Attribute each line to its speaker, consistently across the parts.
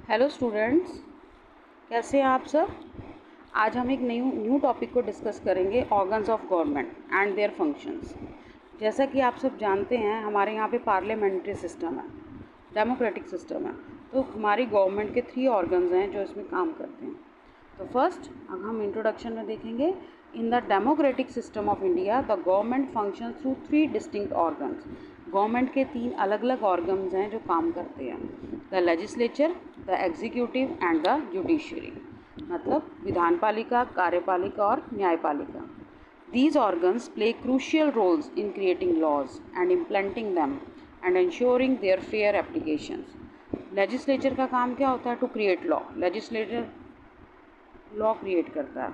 Speaker 1: Hello students, कैसे हैं आप सब। आज हम एक न्यू टॉपिक को डिस्कस करेंगे, organs of government and their functions. जैसा कि आप सब जानते हैं, हमारे यहाँ पे पार्लियामेंट्री सिस्टम है, डेमोक्रेटिक सिस्टम है। तो हमारी गवर्नमेंट के 3 ऑर्गन्स हैं जो इसमें काम करते हैं। तो फर्स्ट अब हम इंट्रोडक्शन में देखेंगे, इन the democratic system of India the government function through 3 distinct organs. Government के 3 अलग अलग ऑर्गन्स हैं जो काम करते हैं, the legislature, the executive and the judiciary, मतलब विधानपालिका, कार्यपालिका और न्यायपालिका। These organs play crucial roles in creating laws and implementing them and ensuring their fair applications. Legislature का काम क्या होता है? To create law. Legislator law create करता है,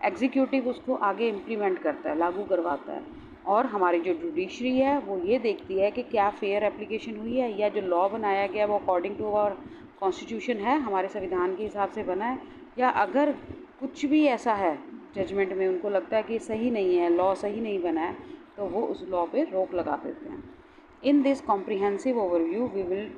Speaker 1: एग्जीक्यूटिव उसको आगे इम्प्लीमेंट करता है, लागू करवाता है, और हमारी जो जुडिशरी है वो ये देखती है कि क्या फेयर एप्लीकेशन हुई है, या जो लॉ बनाया गया वो अकॉर्डिंग टू आवर कॉन्स्टिट्यूशन है, हमारे संविधान के हिसाब से बना है, या अगर कुछ भी ऐसा है जजमेंट में उनको लगता है कि सही नहीं है, लॉ सही नहीं बना है, तो वो उस लॉ पे रोक लगा देते हैं। In this comprehensive overview we will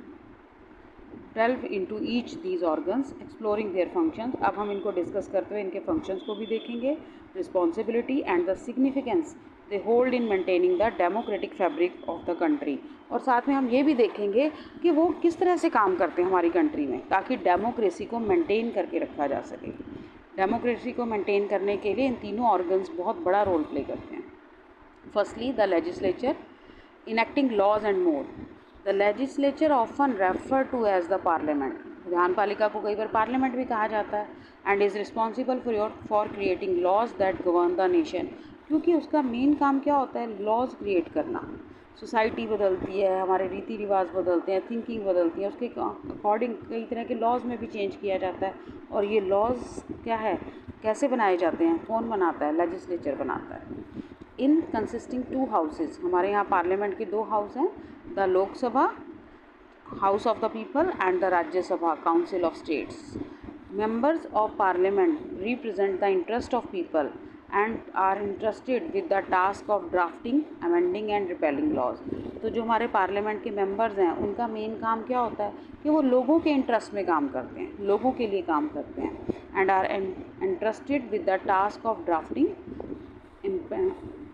Speaker 1: delve into each these organs exploring their functions। अब हम इनको डिस्कस करते हुए इनके फंक्शंस को भी देखेंगे, responsibility and the significance they hold in maintaining the democratic fabric of the country, और साथ में हम ये भी देखेंगे कि वो किस तरह से काम करते हैं हमारी कंट्री में, ताकि डेमोक्रेसी को मेंटेन करके रखा जा सके। डेमोक्रेसी को मेंटेन करने के लिए इन तीनों ऑर्गन्स बहुत बड़ा रोल प्ले करते हैं। Firstly the legislature, enacting laws and more. The legislature often refer to as the parliament. विधानपालिका को कई बार पार्लियामेंट भी कहा जाता है, and is responsible for creating laws that govern the nation, क्योंकि उसका मेन काम क्या होता है? लॉज क्रिएट करना। सोसाइटी बदलती है, हमारे रीति रिवाज बदलते हैं, थिंकिंग बदलती है, उसके अकॉर्डिंग कई तरह के लॉज में भी चेंज किया जाता है। और ये लॉज क्या है, कैसे बनाए जाते हैं, कौन बनाता है? लेजिस्लेचर बनाता है। इन कंसिस्टिंग 2 हाउसेज, हमारे यहाँ पार्लियामेंट के 2 हाउस हैं, the Lok Sabha house of the people and the Rajya Sabha council of states. Members of parliament represent the interest of people and are interested with the task of drafting, amending and repealing laws. तो जो हमारे parliament के members हैं उनका main काम क्या होता है कि वो लोगों के इंटरेस्ट में काम करते हैं, लोगों के लिए काम करते हैं, and are interested with the task of drafting,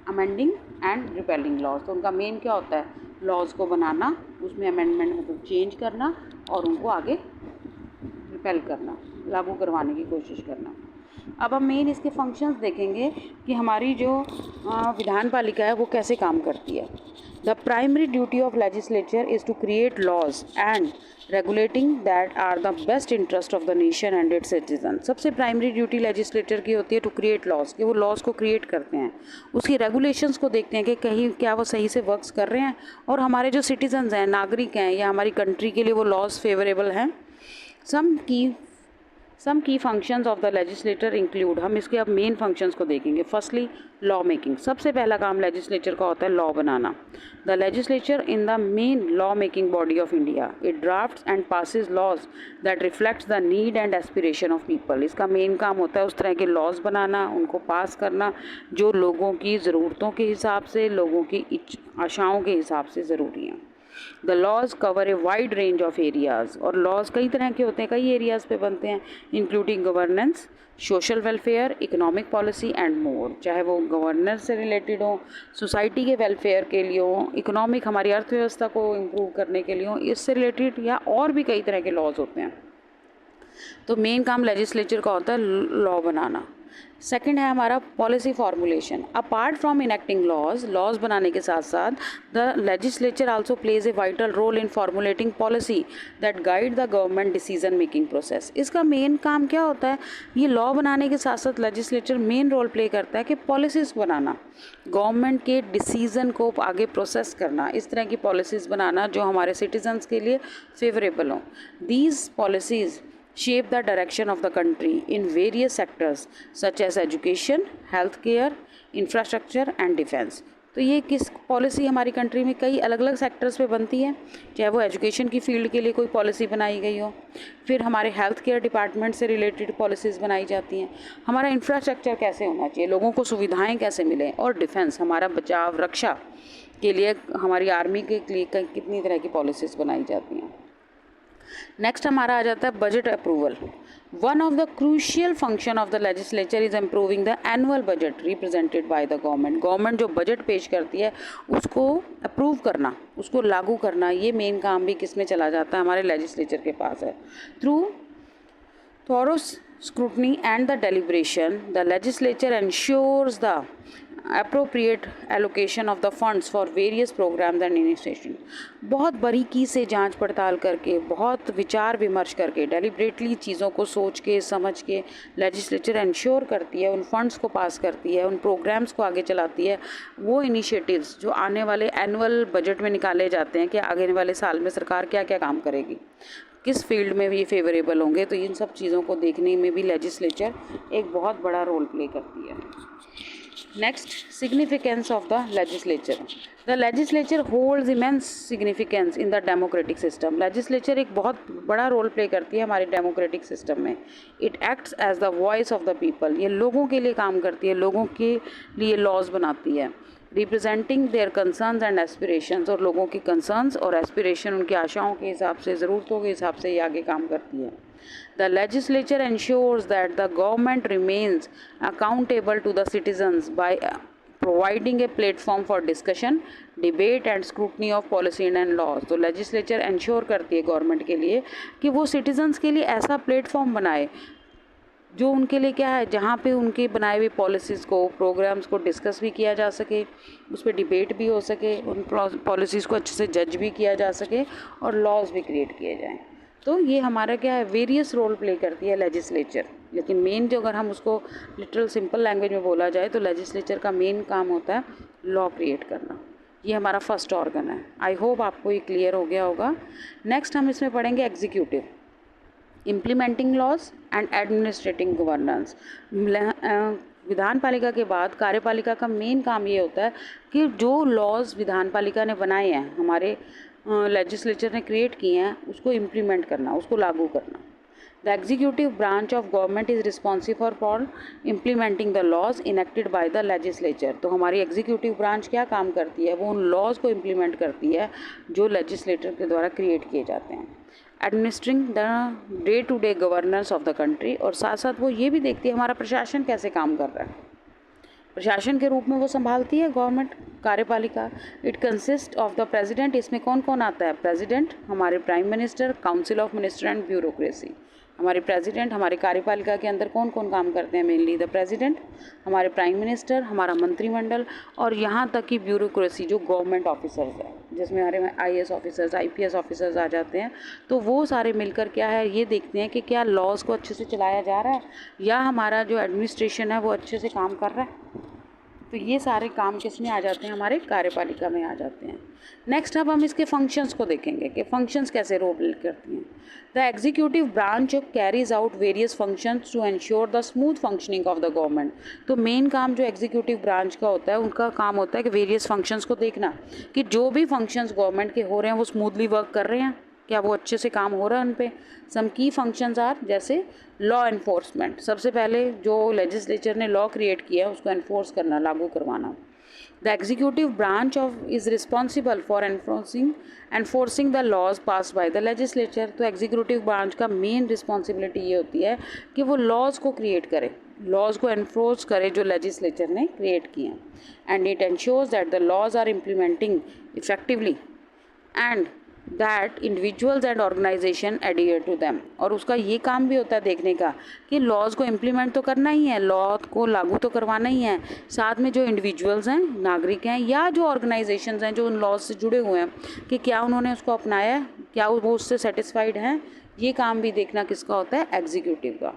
Speaker 1: amending and repealing laws. तो उनका मेन क्या होता है? लॉज को बनाना, उसमें अमेंडमेंट मतलब चेंज करना, और उनको आगे रिपेल करना, लागू करवाने की कोशिश करना। अब हम मेन इसके फंक्शंस देखेंगे कि हमारी जो विधानपालिका है वो कैसे काम करती है। The primary duty of legislature is to create laws and regulating that are the best interest of the nation and its citizen. सबसे प्राइमरी ड्यूटी लेजिस्लेटर की होती है टू क्रिएट लॉज, कि वो लॉज को क्रिएट करते हैं, उसकी रेगुलेशंस को देखते हैं कि कहीं क्या वो सही से वर्क्स कर रहे हैं, और हमारे जो सिटीजन्स हैं, नागरिक हैं, या हमारी कंट्री के लिए वो लॉज फेवरेबल हैं। सम की functions of the legislator include, हम इसके अब मेन फंक्शंस को देखेंगे। फर्स्टली लॉ मेकिंग, सबसे पहला काम लेजिस्लेचर का होता है लॉ बनाना। The legislature in the main law making body of India, it drafts and passes laws that reflects the need and aspiration of people. इसका मेन काम होता है उस तरह के लॉज बनाना, उनको पास करना जो लोगों की ज़रूरतों के हिसाब से, लोगों की आशाओं के हिसाब से ज़रूरी हैं। The laws cover a wide range of areas, और लॉज कई तरह के होते हैं, कई एरियाज़ पे बनते हैं, including governance, social welfare, economic policy and more. चाहे वो गवर्नेंस से रिलेटेड हो, सोसाइटी के वेलफेयर के लिए हो, इकोनॉमिक हमारी अर्थव्यवस्था को इम्प्रूव करने के लिए हो, इससे रिलेटेड, या और भी कई तरह के लॉज होते हैं। तो मेन काम लेजिस्लेचर का होता है लॉ बनाना। सेकंड है हमारा policy formulation. Apart from enacting laws बनाने के साथ साथ the legislature also plays a vital role in formulating policy that guide the government decision making process. इसका मेन काम क्या होता है? ये लॉ बनाने के साथ साथ लेजिस्लेचर मेन रोल प्ले करता है कि पॉलिसीज़ बनाना, गवर्नमेंट के डिसीज़न को आगे प्रोसेस करना, इस तरह की पॉलिसीज़ बनाना जो हमारे सिटीजन्स के लिए फेवरेबल हों। These policies shape the direction of the country in various sectors such as education, healthcare, infrastructure and defense। तो ये किस पॉलिसी हमारी कंट्री में कई अलग अलग सेक्टर्स पे बनती है, चाहे वो एजुकेशन की फील्ड के लिए कोई पॉलिसी बनाई गई हो, फिर हमारे हेल्थ केयर डिपार्टमेंट से रिलेटेड पॉलिसीज़ बनाई जाती हैं, हमारा इंफ्रास्ट्रक्चर कैसे होना चाहिए, लोगों को सुविधाएं कैसे मिलें, और डिफेंस हमारा बचाव रक्षा के लिए हमारी आर्मी के लिए कितनी तरह की पॉलिसीज़ बनाई जाती हैं। नेक्स्ट हमारा आ जाता है budget approval. One of the crucial function of the legislature is improving the annual budget represented by the government. Government जो बजट पेश करती है उसको अप्रूव करना, उसको लागू करना, ये मेन काम भी किस में चला जाता है, हमारे लेजिस्लेचर के पास है। Through thorough scrutiny and the deliberation, the legislature ensures the appropriate allocation of the funds for various programs and initiatives। बहुत बारीकी से जांच पड़ताल करके, बहुत विचार विमर्श करके, डेलिब्रेटली चीज़ों को सोच के समझ के लेजिस्लेचर इंश्योर करती है, उन फंड्स को पास करती है, उन प्रोग्राम्स को आगे चलाती है। वो इनिशिएटिव्स जो आने वाले एनुअल बजट में निकाले जाते हैं कि आगे वाले साल में सरकार क्या क्या काम करेगी, किस फील्ड में भी फेवरेबल होंगे, तो इन सब चीज़ों को देखने में भी लेजिस्लेचर एक बहुत बड़ा रोल प्ले करती है। Next, significance of the legislature. The legislature holds immense significance in the democratic system. Legislature एक बहुत बड़ा रोल प्ले करती है हमारे डेमोक्रेटिक सिस्टम में। It acts as the voice of the people. ये लोगों के लिए काम करती है, लोगों के लिए लॉज बनाती है, representing their concerns and aspirations. और लोगों की कंसर्न्स और एस्पिरेशन, उनकी आशाओं के हिसाब से, ज़रूरतों के हिसाब से ये आगे काम करती है। The legislature ensures that the government remains accountable to the citizens by providing a platform for discussion, debate and scrutiny of policy and laws। तो legislature ensure करती है गवर्नमेंट के लिए कि वो citizens के लिए ऐसा प्लेटफॉर्म बनाए जो उनके लिए क्या है, जहाँ पे उनके बनाए हुए पॉलिसीज़ को, प्रोग्राम्स को डिस्कस भी किया जा सके, उस पर डिबेट भी हो सके, उन पॉलिसीज़ को अच्छे से जज भी किया जा सके और लॉज भी क्रिएट किए जाएँ। तो ये हमारा क्या है, वेरियस रोल प्ले करती है लेजिस्लेचर। लेकिन मेन जो, अगर हम उसको लिटरल सिंपल लैंग्वेज में बोला जाए, तो लेजिस्लेचर का मेन काम होता है लॉ क्रिएट करना। ये हमारा फर्स्ट ऑर्गन है। आई होप आपको ये क्लियर हो गया होगा। नेक्स्ट हम इसमें पढ़ेंगे executive, implementing laws and administrating governance. विधान पालिका के बाद कार्यपालिका का मेन काम ये होता है कि जो लॉज विधान पालिका ने बनाए हैं, हमारे लेजिस्लेचर ने क्रिएट किए हैं, उसको इम्प्लीमेंट करना, उसको लागू करना। The executive branch of government is responsible for implementing the laws enacted by the legislature. तो हमारी एग्जीक्यूटिव ब्रांच क्या काम करती है, वो उन लॉज को इम्प्लीमेंट करती है जो लेजिस्लेटर के द्वारा क्रिएट किए जाते हैं। Administering the day to day governance of the country, और साथ साथ वो ये भी देखती है हमारा प्रशासन कैसे काम कर रहा है। प्रशासन के रूप में वो संभालती है गवर्नमेंट, कार्यपालिका। It consist of the president. इसमें कौन कौन आता है, प्रेसिडेंट, हमारे prime minister, council of minister and bureaucracy. हमारे प्रेसिडेंट, हमारे कार्यपालिका के अंदर कौन कौन काम करते हैं, मेनली द प्रेसिडेंट, हमारे प्राइम मिनिस्टर, हमारा मंत्रिमंडल, और यहाँ तक कि ब्यूरोक्रेसी जो गवर्नमेंट ऑफिसर्स है, जिसमें हमारे IAS ऑफिसर्स, IPS ऑफिसर्स आ जाते हैं। तो वो सारे मिलकर क्या है, ये देखते हैं कि क्या लॉज को अच्छे से चलाया जा रहा है या हमारा जो एडमिनिस्ट्रेशन है वो अच्छे से काम कर रहा है। तो ये सारे काम किस में आ जाते हैं, हमारे कार्यपालिका में आ जाते हैं। नेक्स्ट अब हम इसके फंक्शंस को देखेंगे कि फंक्शंस कैसे रोल प्ले करती हैं। The executive branch carries out various functions to ensure the smooth functioning of the government. तो मेन काम जो एग्जीक्यूटिव ब्रांच का होता है, उनका काम होता है कि वेरियस फंक्शंस को देखना कि जो भी फंक्शंस गवर्नमेंट के हो रहे हैं वो स्मूथली वर्क कर रहे हैं, क्या वो अच्छे से काम हो रहा है उन पे। सम की फंक्शंस आर, जैसे लॉ एनफोर्समेंट, सबसे पहले जो लेजिस्लेचर ने लॉ क्रिएट किया है उसको एनफोर्स करना, लागू करवाना। The executive branch of is responsible for enforcing the laws pass by the legislature. तो एग्जीक्यूटिव ब्रांच का मेन रिस्पॉन्सिबिलिटी ये होती है कि वो लॉज को क्रिएट करे, लॉज को एनफोर्स करे जो लेजिस्लेचर ने क्रिएट किए हैं। And it ensures that the laws are implementing effectively and that individuals and organisation adhere to them. और उसका ये काम भी होता है देखने का कि लॉज को इम्प्लीमेंट तो करना ही है, लॉ को लागू तो करवाना ही है, साथ में जो इंडिविजुअल्स हैं, नागरिक हैं, या जो ऑर्गेनाइजेशंस हैं जो उन लॉज से जुड़े हुए हैं, कि क्या उन्होंने उसको अपनाया है, क्या वो उससे सेटिस्फाइड हैं। ये काम भी देखना किसका होता है, एग्जीक्यूटिव का।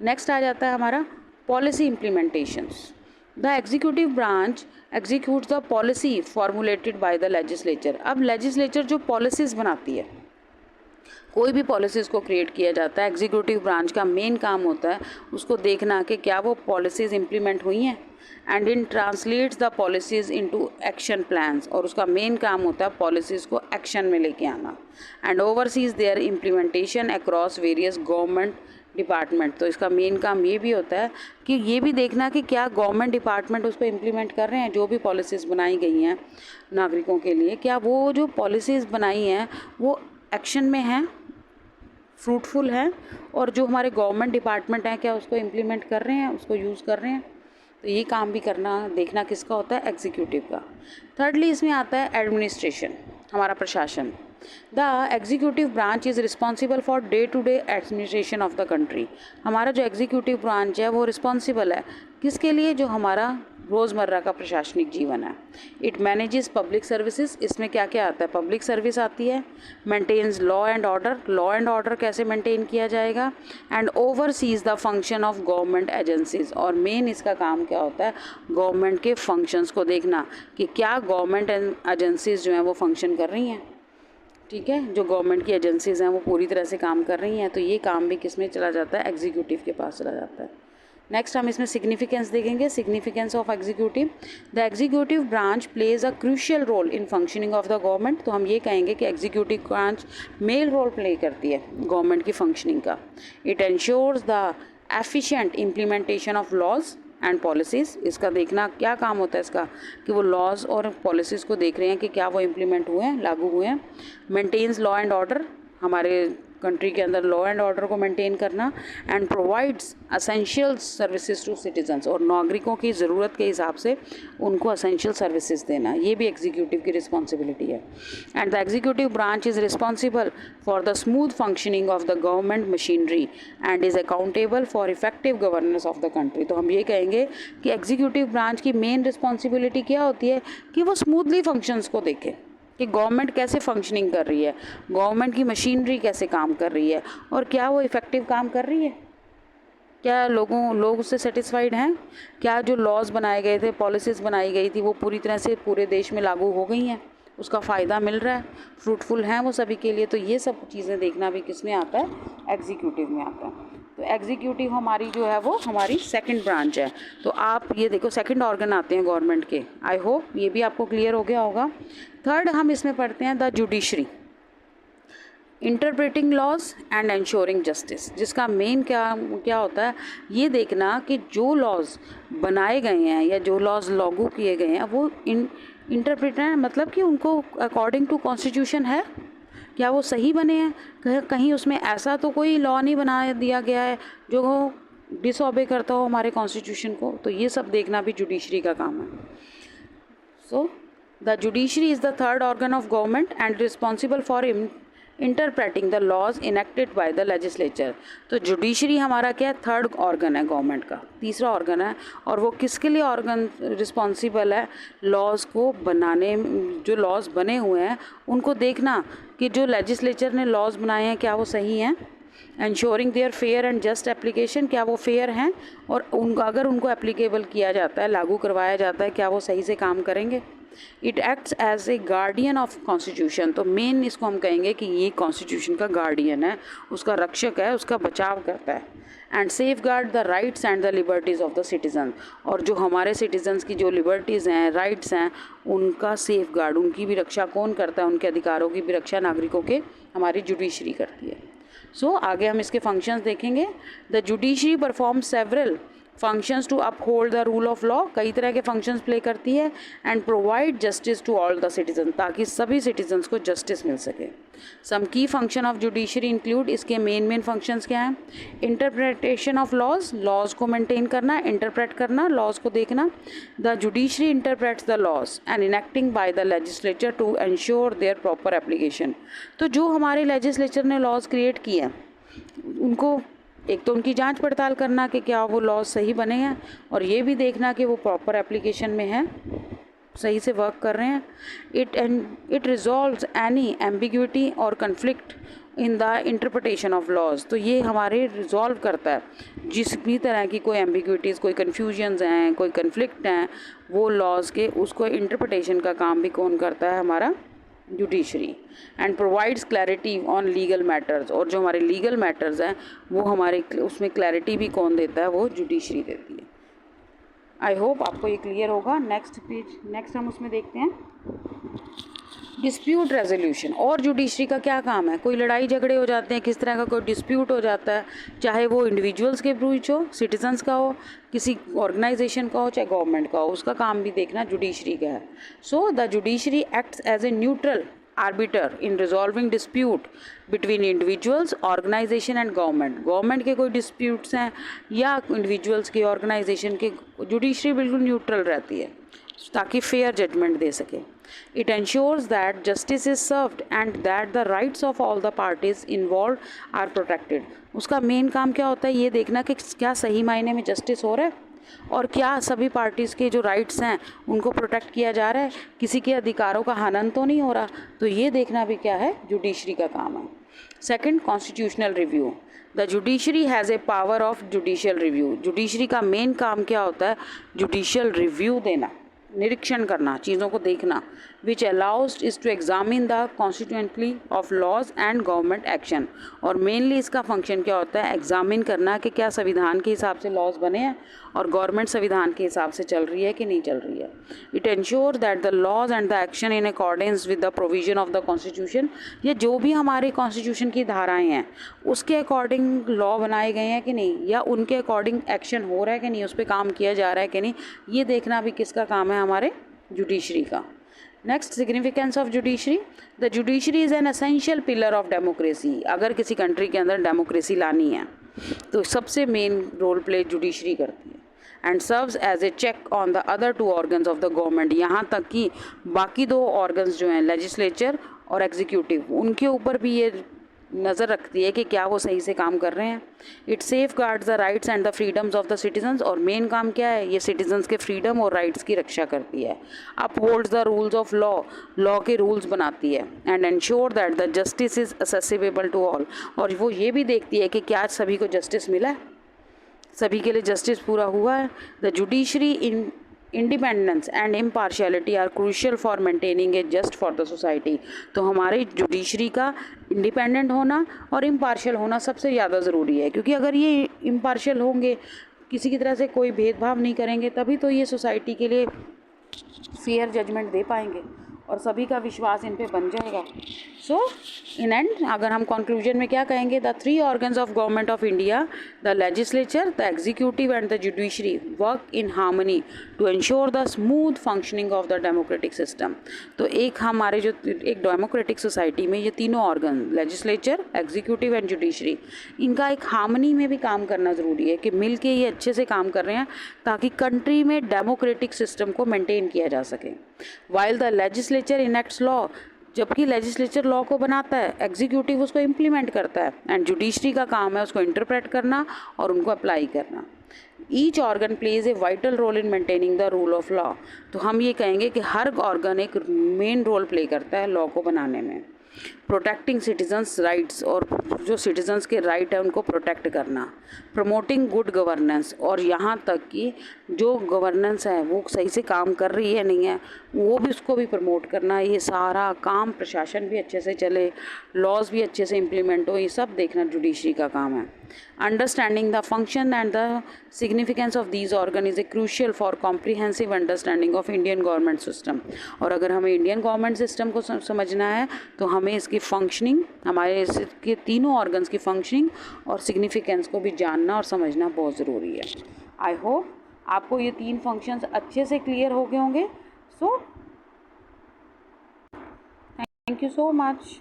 Speaker 1: नेक्स्ट आ जाता है हमारा policy implementations. The executive branch execute the policy formulated bye the legislature. अब लेजिस्लेचर जो पॉलिसीज़ बनाती है, कोई भी पॉलिसीज़ को क्रिएट किया जाता है, एग्जीक्यूटिव ब्रांच का मेन काम होता है उसको देखना कि क्या वो पॉलिसीज़ इम्प्लीमेंट हुई हैं, and in translates the policies into action plans. और उसका मेन काम होता है पॉलिसीज़ को एक्शन में लेके आना, and oversees their implementation across various government department. तो इसका मेन काम ये भी होता है कि ये भी देखना कि क्या गवर्नमेंट डिपार्टमेंट उस पर इम्प्लीमेंट कर रहे हैं, जो भी पॉलिसीज़ बनाई गई हैं नागरिकों के लिए, क्या वो जो पॉलिसीज़ बनाई हैं वो एक्शन में हैं, फ्रूटफुल हैं और जो हमारे गवर्नमेंट डिपार्टमेंट हैं क्या उसको इम्प्लीमेंट कर रहे हैं, उसको यूज़ कर रहे हैं। तो ये काम भी करना देखना किसका होता है, एग्जीक्यूटिव का। थर्डली इसमें आता है एडमिनिस्ट्रेशन, हमारा प्रशासन। The executive branch is responsible for day to day administration of the country. हमारा जो एग्जीक्यूटिव ब्रांच है वो रिस्पॉन्सिबल है किसके लिए, जो हमारा रोज़मर्रा का प्रशासनिक जीवन है। इट मैनेजेस पब्लिक सर्विसेज, इसमें क्या क्या आता है, पब्लिक सर्विस आती है, maintains law and order, law and order कैसे मेंटेन किया जाएगा, and oversees the function of government agencies. और मेन इसका काम क्या होता है, गवर्नमेंट के फंक्शंस को देखना कि क्या गवर्नमेंट एजेंसीज जो हैं वो फंक्शन कर रही हैं। ठीक है, जो गवर्नमेंट की एजेंसीज हैं वो पूरी तरह से काम कर रही हैं। तो ये काम भी किस में चला जाता है, एग्जीक्यूटिव के पास चला जाता है। नेक्स्ट हम इसमें सिग्निफिकेंस देखेंगे, significance of executive. The executive branch plays a crucial role in functioning of the government. तो हम ये कहेंगे कि executive branch main role play करती है गवर्नमेंट की फंक्शनिंग का। It ensures the efficient implementation of laws and policies. इसका देखना क्या काम होता है इसका, कि वो लॉज और पॉलिसीज़ को देख रहे हैं कि क्या वो इम्प्लीमेंट हुए हैं, लागू हुए हैं। मेंटेन्स लॉ एंड ऑर्डर, हमारे कंट्री के अंदर लॉ एंड ऑर्डर को मेंटेन करना। And provides essential services to citizens, और नागरिकों की ज़रूरत के हिसाब से उनको असेंशियल सर्विसेज देना, ये भी एग्जीक्यूटिव की रिस्पॉन्सिबिलिटी है। And the executive branch is responsible for the smooth functioning of the government machinery and is accountable for effective governance of the country. तो हम ये कहेंगे कि एग्जीक्यूटिव ब्रांच की मेन रिस्पॉन्सिबिलिटी क्या होती है, कि वो स्मूथली फंक्शंस को देखे कि गवर्नमेंट कैसे फंक्शनिंग कर रही है, गवर्नमेंट की मशीनरी कैसे काम कर रही है, और क्या वो इफ़ेक्टिव काम कर रही है, क्या लोग उससे सेटिस्फाइड हैं, क्या जो लॉज बनाए गए थे, पॉलिसीज़ बनाई गई थी वो पूरी तरह से पूरे देश में लागू हो गई हैं, उसका फ़ायदा मिल रहा है, फ्रूटफुल हैं वो सभी के लिए। तो ये सब चीज़ें देखना भी किस में आता है, एग्जीक्यूटिव में आता है। तो एग्जीक्यूटिव हमारी जो है वो हमारी सेकंड ब्रांच है। तो आप ये देखो सेकंड ऑर्गन आते हैं गवर्नमेंट के। आई होप ये भी आपको क्लियर हो गया होगा। थर्ड हम इसमें पढ़ते हैं the judiciary, interpreting laws and ensuring justice, जिसका मेन क्या होता है, ये देखना कि जो लॉज बनाए गए हैं या जो लॉज लागू किए गए हैं वो इंटरप्रेट है, मतलब कि उनको अकॉर्डिंग टू कॉन्स्टिट्यूशन है, क्या वो सही बने हैं, कहीं उसमें ऐसा तो कोई लॉ नहीं बना दिया गया है जो डिसऑबे करता हो हमारे कॉन्स्टिट्यूशन को। तो ये सब देखना भी जुडिशरी का काम है। So the judiciary is the third organ of government and responsible for interpreting the laws enacted by the legislature. तो जुडिशरी हमारा क्या है, थर्ड ऑर्गन है गवर्नमेंट का, तीसरा ऑर्गन है। और वो किसके लिए ऑर्गन रिस्पॉन्सिबल है, लॉज को बनाने, जो लॉज बने हुए हैं उनको देखना कि जो लेजिस्लेचर ने लॉज बनाए हैं क्या वो सही हैं, ensuring their fair and just application, क्या वो फेयर हैं, और अगर उनको एप्लीकेबल किया जाता है, लागू करवाया जाता है, क्या वो सही से काम करेंगे। It acts as a guardian of constitution. तो मेन इसको हम कहेंगे कि ये कॉन्स्टिट्यूशन का गार्डियन है, उसका रक्षक है, उसका बचाव करता है। And safe guard the rights and the liberties of the citizen, और जो हमारे सिटीजन्स की जो लिबर्टीज़ हैं, राइट्स हैं, उनका सेफ गार्ड, उनकी भी रक्षा कौन करता है, उनके अधिकारों की भी रक्षा नागरिकों के हमारी जुडिशरी करती है। सो आगे हम इसके फंक्शंस देखेंगे। The judiciary perform several functions to uphold the rule of law, कई तरह के फंक्शंस प्ले करती है। And provide justice to all the citizen, ताकि सभी सिटीजन्स को जस्टिस मिल सके। Some key function of judiciary include, इसके मेन फंक्शंस क्या हैं, इंटरप्रिटेशन ऑफ लॉज, लॉज को मेंटेन करना, इंटरप्रेट करना, लॉज को देखना। The judiciary interprets the laws and enacting by the legislature to ensure there proper application. तो जो हमारे लेजिस्लेचर ने लॉज क्रिएट किए हैं उनको एक तो उनकी जांच पड़ताल करना कि क्या वो लॉज सही बने हैं, और ये भी देखना कि वो प्रॉपर एप्लीकेशन में हैं, सही से वर्क कर रहे हैं। इट रिजॉल्व्स एनी एम्बिग्विटी और conflict in the interpretation of laws. तो ये हमारे रिजॉल्व करता है जिस भी तरह की कोई एम्बिग्विटीज़, कोई कन्फ्यूजन्स हैं, कोई कन्फ्लिक्ट हैं, वो लॉज के उसको इंटरप्रिटेशन का काम भी कौन करता है, हमारा judiciary. And provides clarity on legal matters, और जो हमारे लीगल मैटर्स हैं वो हमारे उसमें क्लैरिटी भी कौन देता है, वो जुडिशरी देती है। आई होप आपको ये क्लियर होगा। नेक्स्ट हम उसमें देखते हैं डिस्प्यूट रेजोल्यूशन। और जुडिशरी का क्या काम है, कोई लड़ाई झगड़े हो जाते हैं, किस तरह का कोई डिस्प्यूट हो जाता है, चाहे वो इंडिविजुअल्स के बीच हो, सिटीजन्स का हो, किसी ऑर्गेनाइजेशन का हो, चाहे गवर्नमेंट का हो, उसका काम भी देखना जुडिशरी का है। So the judiciary acts as a neutral arbiter in resolving dispute between individuals, organisation and government. Government के कोई डिस्प्यूट्स हैं या इंडिविजुअल्स के, ऑर्गेनाइजेशन के, जुडिशरी बिल्कुल न्यूट्रल रहती है ताकि फेयर जजमेंट दे सके। It ensures that justice is served and that the rights of all the parties involve are protected. उसका मेन काम क्या होता है, ये देखना कि क्या सही मायने में जस्टिस हो रहा है और क्या सभी पार्टीज़ के जो राइट्स हैं उनको प्रोटेक्ट किया जा रहा है, किसी के अधिकारों का हनन तो नहीं हो रहा। तो ये देखना भी क्या है, जुडिशरी का काम है। Second, constitutional review. The judiciary has a power of judicial review. Judiciary का मेन काम क्या होता है, जुडिशियल रिव्यू देना, निरीक्षण करना, चीज़ों को देखना, which allows is to examine the constitutionality of laws and government action. और मेनली इसका फंक्शन क्या होता है, एग्जामिन करना कि क्या संविधान के हिसाब से लॉज बने हैं और गवर्नमेंट संविधान के हिसाब से चल रही है कि नहीं चल रही है। It ensure that the laws and the action in accordance with the provision of the constitution. ये जो भी हमारे कॉन्स्टिट्यूशन की धाराएँ हैं उसके अकॉर्डिंग लॉ बनाए गए हैं कि नहीं, या उनके अकॉर्डिंग एक्शन हो रहा है कि नहीं, उस पर काम किया जा रहा है कि नहीं, ये देखना भी किसका काम है, हमारे जुडिशरी का। Next, significance of judiciary. The judiciary is an essential pillar of democracy. अगर किसी कंट्री के अंदर डेमोक्रेसी लानी है तो सबसे मेन रोल प्ले जुडिशरी करती है and serves as a check on the other two organs of the government. यहाँ तक कि बाकी दो ऑर्गन्स जो हैं, लेजिस्लेचर और एग्जीक्यूटिव, उनके ऊपर भी ये नज़र रखती है कि क्या वो सही से काम कर रहे हैं। It safe guards the rights and the freedoms of the citizens. और मेन काम क्या है, ये सिटीजन्स के फ्रीडम और राइट्स की रक्षा करती है। Upholds the rules of law, law के रूल्स बनाती है and ensure that the justice is accessible to all. और वो ये भी देखती है कि क्या सभी को जस्टिस मिला है, सभी के लिए जस्टिस पूरा हुआ है। The judiciary in independence and impartiality are crucial for maintaining a just for the society. तो हमारी जुडिशरी का इंडिपेंडेंट होना और इम्पार्शियल होना सबसे ज़्यादा ज़रूरी है, क्योंकि अगर ये इम्पार्शियल होंगे, किसी की तरह से कोई भेदभाव नहीं करेंगे, तभी तो ये सोसाइटी के लिए फेयर जजमेंट दे पाएंगे और सभी का विश्वास इन पे बन जाएगा। सो इन एंड अगर हम कंक्लूजन में क्या कहेंगे, the three organs of government of India, the legislature, the executive and the judiciary work in harmony to ensure the smooth functioning of the democratic system. तो एक हमारे जो एक डेमोक्रेटिक सोसाइटी में ये तीनों organ, legislature, executive and judiciary, इनका एक हार्मनी में भी काम करना ज़रूरी है कि मिल के ये अच्छे से काम कर रहे हैं ताकि कंट्री में डेमोक्रेटिक सिस्टम को मेंटेन किया जा सके। वाइल द लेजिस्लेचर इनेक्ट्स लॉ, जबकि लेजिस्लेचर लॉ को बनाता है, एग्जीक्यूटिव उसको इम्प्लीमेंट करता है एंड जुडिशरी का काम है उसको इंटरप्रेट करना और उनको अप्लाई करना। Each organ plays a vital role in maintaining the rule of law. तो हम ये कहेंगे कि हर ऑर्गन एक मेन रोल प्ले करता है लॉ को बनाने में। प्रोटेक्टिंग सिटीजन्स राइट्स, और जो सिटीजन्स के राइट है उनको प्रोटेक्ट करना। प्रमोटिंग गुड गवर्नेंस, और यहाँ तक कि जो गवर्नेंस है वो सही से काम कर रही है नहीं है वो भी, उसको भी प्रमोट करना। ये सारा काम, प्रशासन भी अच्छे से चले, लॉज भी अच्छे से इम्प्लीमेंट हो, ये सब देखना जुडिशरी का काम है। Understanding the function and the significance of these organ is a crucial for comprehensive understanding of Indian government system. और अगर हमें इंडियन गवर्नमेंट सिस्टम को समझना है तो हमें इसकी फंक्शनिंग, हमारे इसके तीनों ऑर्गन्स की फंक्शनिंग और सिग्निफिकेंस को भी जानना और समझना बहुत ज़रूरी है। आई होप आपको ये तीन फंक्शंस अच्छे से क्लियर हो गए होंगे। So thank you so much.